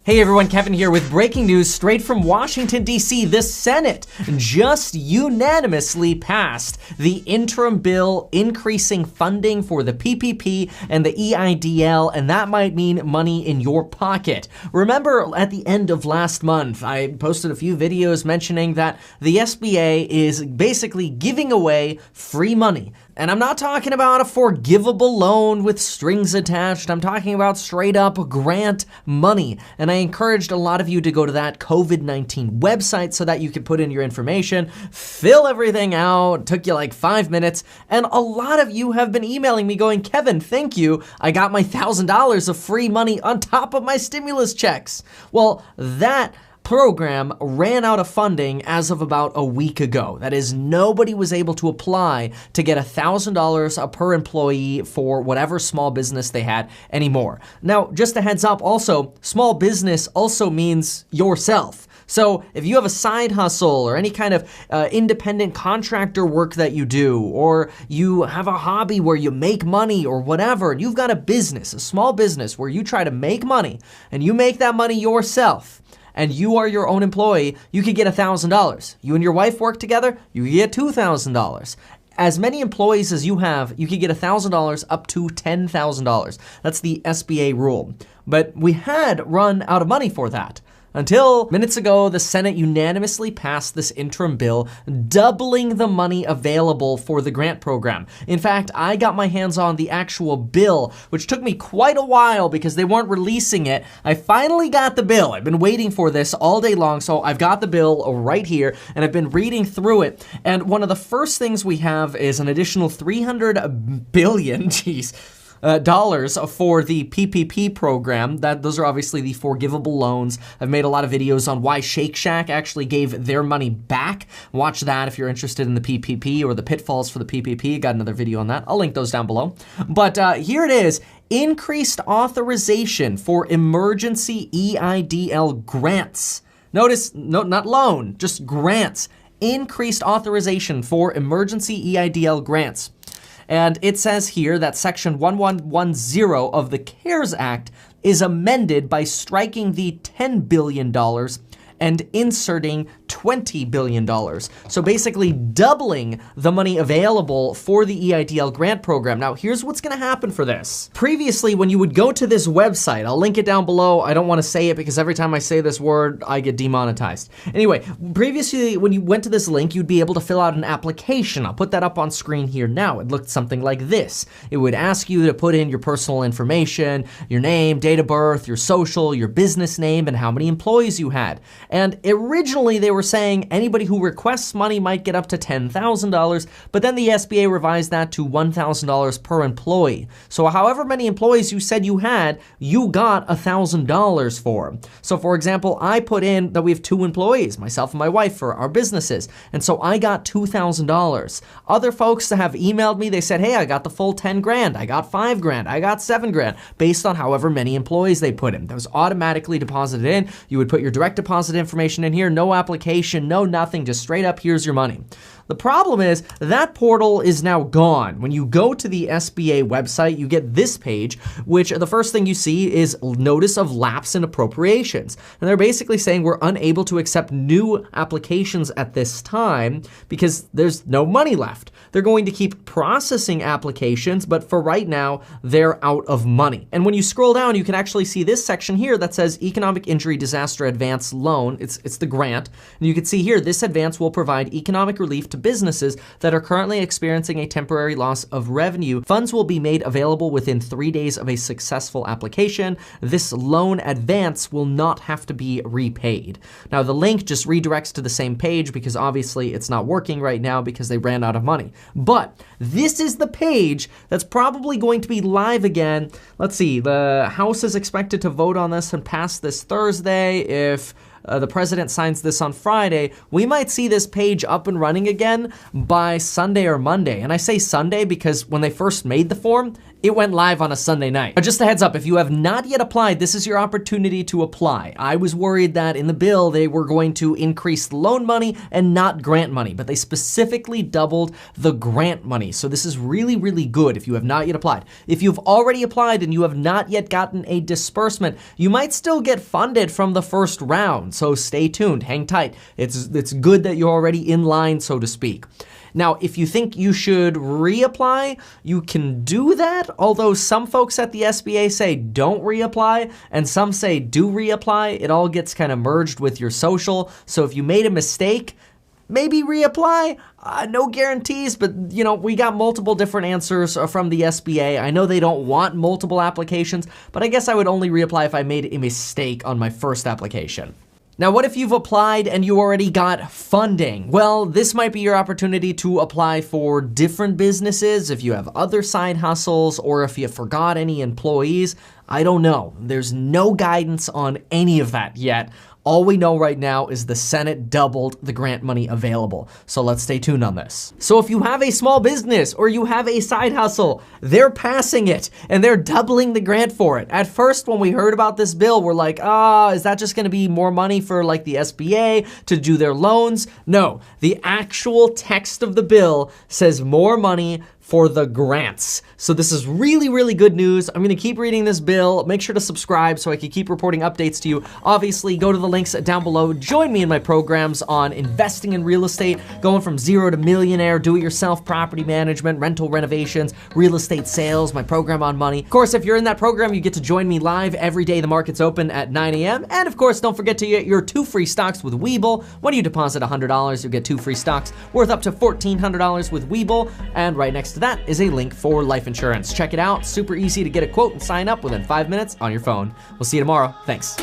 Hey everyone, Kevin here with breaking news straight from Washington, D.C. The Senate just unanimously passed the interim bill increasing funding for the PPP and the EIDL, and that might mean money in your pocket. Remember, at the end of last month, I posted a few videos mentioning that the SBA is basically giving away free money. And I'm not talking about a forgivable loan with strings attached. I'm talking about straight up grant money. And I encouraged a lot of you to go to that COVID-19 website so that you could put in your information, fill everything out. It took you like 5 minutes. And a lot of you have been emailing me going, Kevin, thank you. I got my $1,000 of free money on top of my stimulus checks. Well, that program ran out of funding as of about a week ago. That is, nobody was able to apply to get $1,000 per employee for whatever small business they had anymore. Now, just a heads up also, small business also means yourself. So if you have a side hustle or any kind of independent contractor work that you do, or you have a hobby where you make money or whatever, and you've got a business, a small business where you try to make money and you make that money yourself, and you are your own employee, you could get $1,000. You and your wife work together, you could get $2,000. As many employees as you have, you could get $1,000 up to $10,000. That's the SBA rule. But we had run out of money for that. Until minutes ago, the Senate unanimously passed this interim bill, doubling the money available for the grant program. In fact, I got my hands on the actual bill, which took me quite a while because they weren't releasing it. I finally got the bill. I've been waiting for this all day long, so I've got the bill right here, and I've been reading through it. And one of the first things we have is an additional $300 billion, dollars for the PPP program. Those are obviously the forgivable loans. I've made a lot of videos on why Shake Shack actually gave their money back. Watch that if you're interested in the PPP or the pitfalls for the PPP. Got another video on that. I'll link those down below. But here it is. Increased authorization for emergency EIDL grants. Notice, no, not loan, just grants. Increased authorization for emergency EIDL grants. And it says here that Section 1110 of the CARES Act is amended by striking the $10 billion and inserting $20 billion. So basically doubling the money available for the EIDL grant program. Now, here's what's gonna happen for this. Previously, when you would go to this website, I'll link it down below. I don't wanna say it because every time I say this word, I get demonetized. Anyway, previously, when you went to this link, you'd be able to fill out an application. I'll put that up on screen here now. It looked something like this. It would ask you to put in your personal information, your name, date of birth, your social, your business name, and how many employees you had. And originally they were saying anybody who requests money might get up to $10,000, but then the SBA revised that to $1,000 per employee. So however many employees you said you had, you got $1,000 for. So for example, I put in that we have 2 employees, myself and my wife, for our businesses. And so I got $2,000. Other folks that have emailed me, they said, hey, I got the full 10 grand, I got 5 grand, I got 7 grand, based on however many employees they put in. That was automatically deposited in. You would put your direct deposit information in here, no application, no nothing, just straight up, here's your money. The problem is that portal is now gone. When you go to the SBA website, you get this page, which the first thing you see is notice of lapse in appropriations. And they're basically saying we're unable to accept new applications at this time because there's no money left. They're going to keep processing applications, but for right now, they're out of money. And when you scroll down, you can actually see this section here that says Economic Injury Disaster Advance Loan. It's the grant. And you can see here, this advance will provide economic relief to businesses that are currently experiencing a temporary loss of revenue. Funds will be made available within 3 days of a successful application. This loan advance will not have to be repaid. Now, the link just redirects to the same page because obviously it's not working right now because they ran out of money. But this is the page that's probably going to be live again. Let's see, the House is expected to vote on this and pass this Thursday. If the president signs this on Friday, we might see this page up and running again by Sunday or Monday. And I say Sunday because when they first made the form, It went live on a Sunday night. But just a heads up, if you have not yet applied, this is your opportunity to apply. I was worried that in the bill, they were going to increase loan money and not grant money, but they specifically doubled the grant money. So this is really, really good if you have not yet applied. If you've already applied and you have not yet gotten a disbursement, you might still get funded from the first round. So stay tuned, hang tight. It's good that you're already in line, so to speak. Now, if you think you should reapply, you can do that, although some folks at the SBA say don't reapply, and some say do reapply. It all gets kind of merged with your social, so if you made a mistake, maybe reapply. No guarantees, but you know, we got multiple different answers from the SBA. I know they don't want multiple applications, but I guess I would only reapply if I made a mistake on my first application. Now, what if you've applied and you already got funding? Well, this might be your opportunity to apply for different businesses, if you have other side hustles, or if you forgot any employees. I don't know. There's no guidance on any of that yet. All we know right now is the Senate doubled the grant money available. So let's stay tuned on this. So if you have a small business or you have a side hustle, they're passing it and they're doubling the grant for it. At first, when we heard about this bill, we're like, is that just gonna be more money for like the SBA to do their loans? No, the actual text of the bill says more money for the grants. So this is really, really good news. I'm gonna keep reading this bill. Make sure to subscribe so I can keep reporting updates to you. Obviously, go to the links down below. Join me in my programs on investing in real estate, going from zero to millionaire, do-it-yourself property management, rental renovations, real estate sales, my program on money. Of course, if you're in that program, you get to join me live every day the market's open at 9 a.m. And of course, don't forget to get your 2 free stocks with Webull. When you deposit $100, you'll get 2 free stocks worth up to $1,400 with Webull. And right next to that is a link for life insurance. Check it out. Super easy to get a quote and sign up within 5 minutes on your phone. We'll see you tomorrow. Thanks.